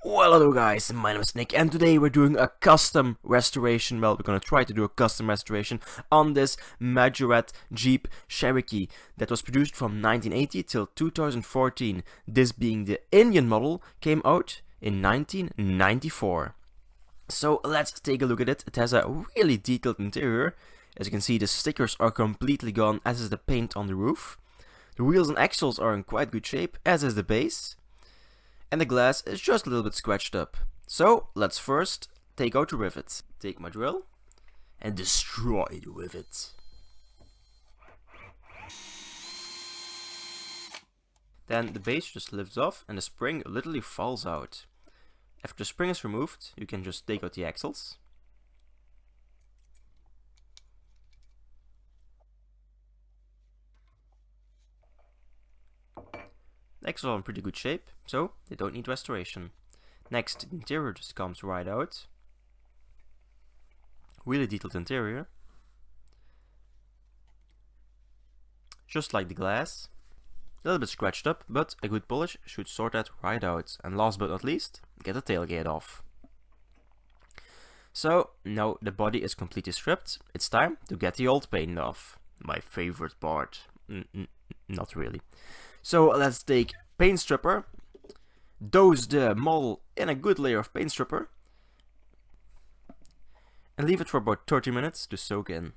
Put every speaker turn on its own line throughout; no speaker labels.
Well, hello guys, my name is Nick and today we're doing a custom restoration. Well, we're gonna try to do a custom restoration on this Majorette Jeep Cherokee that was produced from 1980 till 2014. This being the Indian model came out in 1994. So let's take a look at it. It has a really detailed interior. As you can see, the stickers are completely gone, as is the paint on the roof. The wheels and axles are in quite good shape, as is the base. And the glass is just a little bit scratched up. So let's first take out the rivet. Take my drill and destroy the rivet. Then the base just lifts off and the spring literally falls out. After the spring is removed, you can just take out the axles. The axles are in pretty good shape, so they don't need restoration. Next, the interior just comes right out. Really detailed interior. Just like the glass. A little bit scratched up, but a good polish should sort that right out. And last but not least, get the tailgate off. So, now the body is completely stripped, it's time to get the old paint off. My favorite part. Not really. So let's take paint stripper, dose the model in a good layer of paint stripper, and leave it for about 30 minutes to soak in.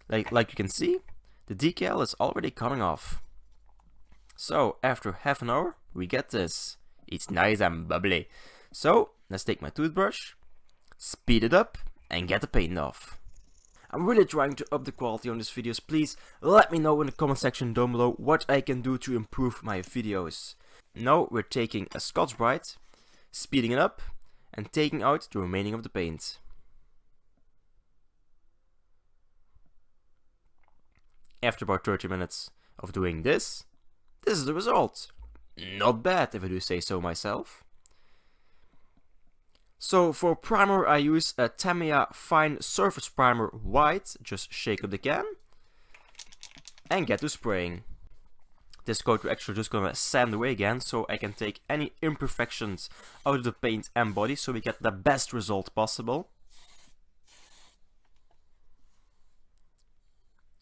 Like you can see, the decal is already coming off. So after half an hour, we get this. It's nice and bubbly. So let's take my toothbrush, speed it up, and get the paint off. I'm really trying to up the quality on these videos. Please let me know in the comment section down below what I can do to improve my videos. Now we're taking a Scotch-Brite, speeding it up, and taking out the remaining of the paint. After about 30 minutes of doing this is the result. Not bad, if I do say so myself. So for primer I use a Tamiya Fine Surface Primer White. Just shake up the can and get to spraying. This coat we're actually just gonna sand away again, so I can take any imperfections out of the paint and body, so we get the best result possible.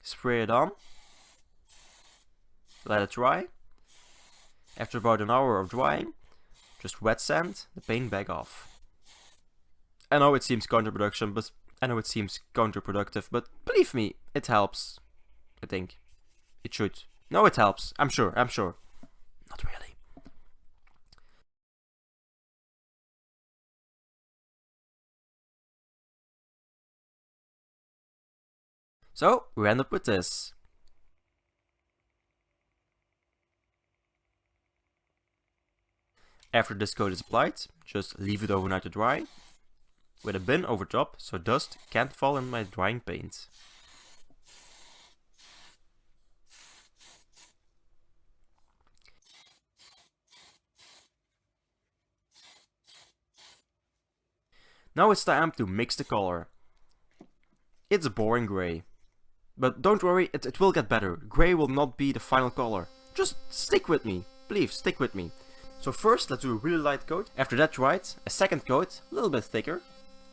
Spray it on. Let it dry. After about an hour of drying, just wet sand the paint back off. I know it seems counterproductive, but believe me, it helps. I think it should. No, it helps. I'm sure. Not really. So we end up with this. After this coat is applied, just leave it overnight to dry, with a bin over top so dust can't fall in my drying paint. Now it's time to mix the color. It's a boring grey. But don't worry, it will get better. Grey will not be the final color. Just stick with me. Please, stick with me. So first, let's do a really light coat. After that dried, a second coat, a little bit thicker.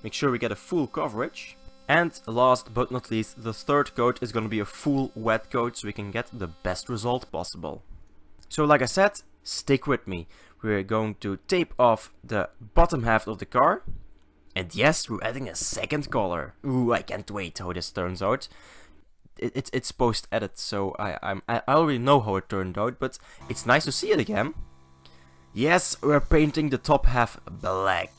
Make sure we get a full coverage. And last but not least, the third coat is gonna be a full wet coat so we can get the best result possible. So like I said, stick with me. We're going to tape off the bottom half of the car. And yes, we're adding a second color. Ooh, I can't wait how this turns out. It's post-edit, so I already know how it turned out, but it's nice to see it again. Yes, we're painting the top half black.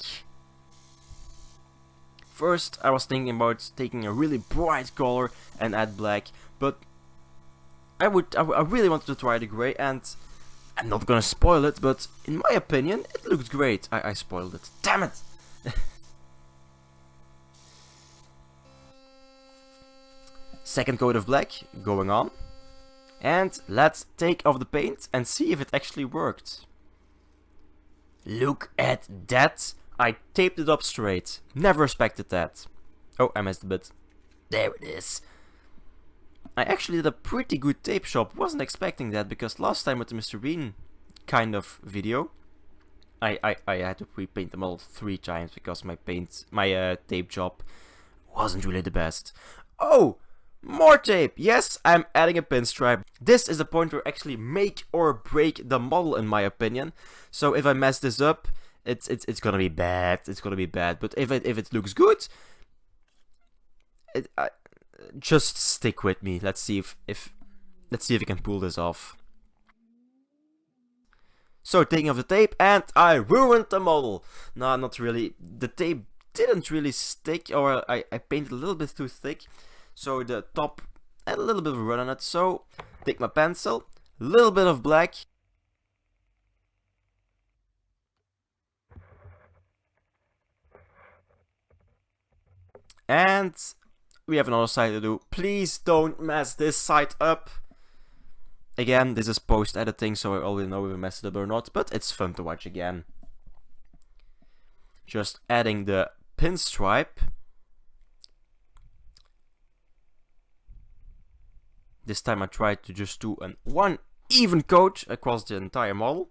First, I was thinking about taking a really bright color and add black, but I really wanted to try the grey, and I'm not gonna spoil it, but in my opinion, it looks great. I spoiled it. Damn it! Second coat of black going on. And let's take off the paint and see if it actually worked. Look at that! I taped it up straight. Never expected that. Oh, I missed a bit. There it is. I actually did a pretty good tape job. Wasn't expecting that because last time with the Mr. Bean kind of video. I had to repaint the model 3 times because my tape job wasn't really the best. Oh, more tape! Yes, I'm adding a pinstripe. This is the point where actually make or break the model, in my opinion. So if I mess this up, it's gonna be bad. It's gonna be bad. But if it looks good, just stick with me. Let's see if we can pull this off. So taking off the tape, and I ruined the model. No, not really. The tape didn't really stick, or I painted a little bit too thick. So the top had a little bit of a run on it. So take my pencil, a little bit of black. And we have another side to do. Please don't mess this side up. Again, this is post-editing, so I already know if we messed it up or not, but it's fun to watch again. Just adding the pinstripe. This time I tried to just do one even coat across the entire model.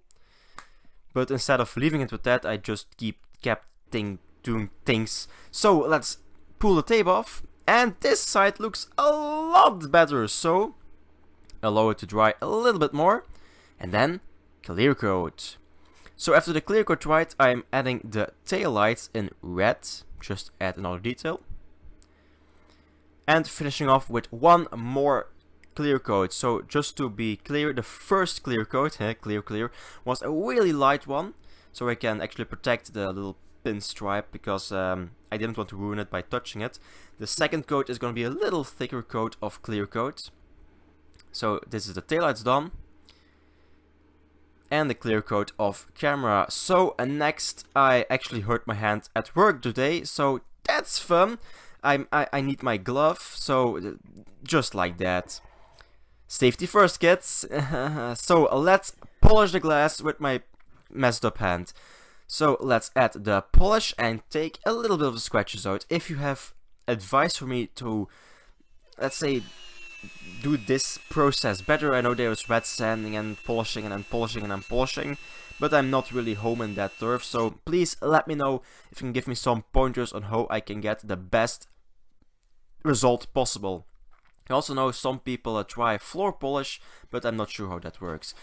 But instead of leaving it with that, I just kept doing things. So let's pull the tape off. And this side looks a lot better, so allow it to dry a little bit more, and then clear coat. So after the clear coat dried, I'm adding the tail lights in red, just add another detail, and finishing off with one more clear coat. So just to be clear, the first clear coat, clear, was a really light one, so I can actually protect the little pinstripe because I didn't want to ruin it by touching it. The second coat is going to be a little thicker coat of clear coat. So this is the taillights done, and the clear coat of camera. So next, I actually hurt my hand at work today, so that's fun. I need my glove, so just like that. Safety first, kids. So let's polish the glass with my messed up hand. So let's add the polish and take a little bit of the scratches out. If you have advice for me to, let's say, do this process better, I know there is wet sanding and polishing and then polishing and then polishing, but I'm not really home in that turf, so please let me know if you can give me some pointers on how I can get the best result possible. I also know some people try floor polish, but I'm not sure how that works.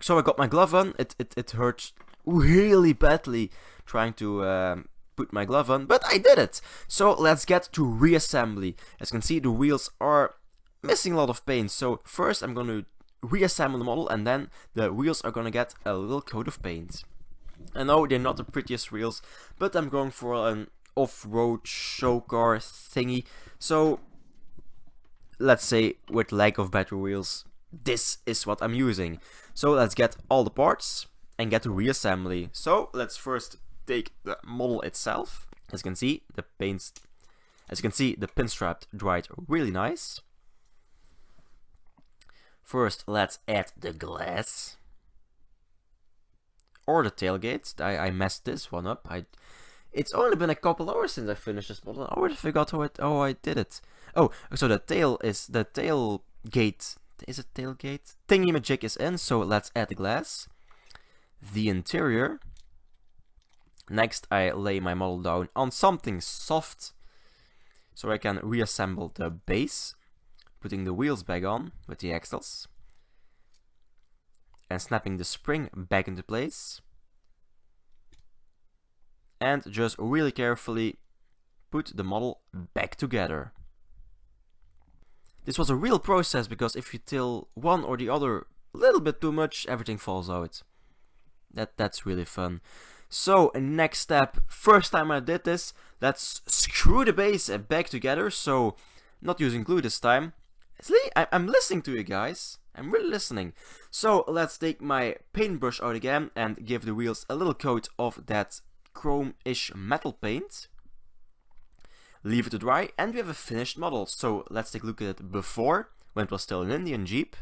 So I got my glove on. It hurt really badly trying to put my glove on, but I did it. So let's get to reassembly. As you can see, the wheels are missing a lot of paint, so first I'm going to reassemble the model, and then the wheels are going to get a little coat of paint. I know they're not the prettiest wheels, but I'm going for an off-road show car thingy, so let's say with lack of better wheels, this is what I'm using. So let's get all the parts and get to reassembly. So let's first take the model itself. As you can see, the pinstripe dried really nice. First, let's add the glass. Or the tailgate. I messed this one up. It's only been a couple hours since I finished this model. I already forgot how I did it. Oh, so the tailgate. Is it tailgate? Thingy-majig is in, so let's add the glass. The interior. Next, I lay my model down on something soft, so I can reassemble the base. Putting the wheels back on with the axles and snapping the spring back into place, and just really carefully put the model back together. This was a real process because if you tilt one or the other a little bit too much, everything falls out. That's really fun. So next step, first time I did this, let's screw the base back together. So not using glue this time. See, I'm listening to you guys. I'm really listening. So let's take my paintbrush out again and give the wheels a little coat of that chrome-ish metal paint. Leave it to dry and we have a finished model. So let's take a look at it before, when it was still an Indian Jeep.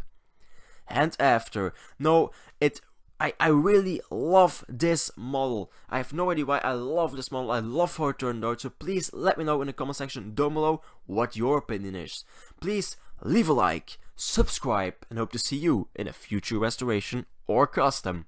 And after. No, I really love this model. I have no idea why I love this model. I love how it turned out. So please let me know in the comment section down below what your opinion is. Please leave a like, subscribe, and hope to see you in a future restoration or custom.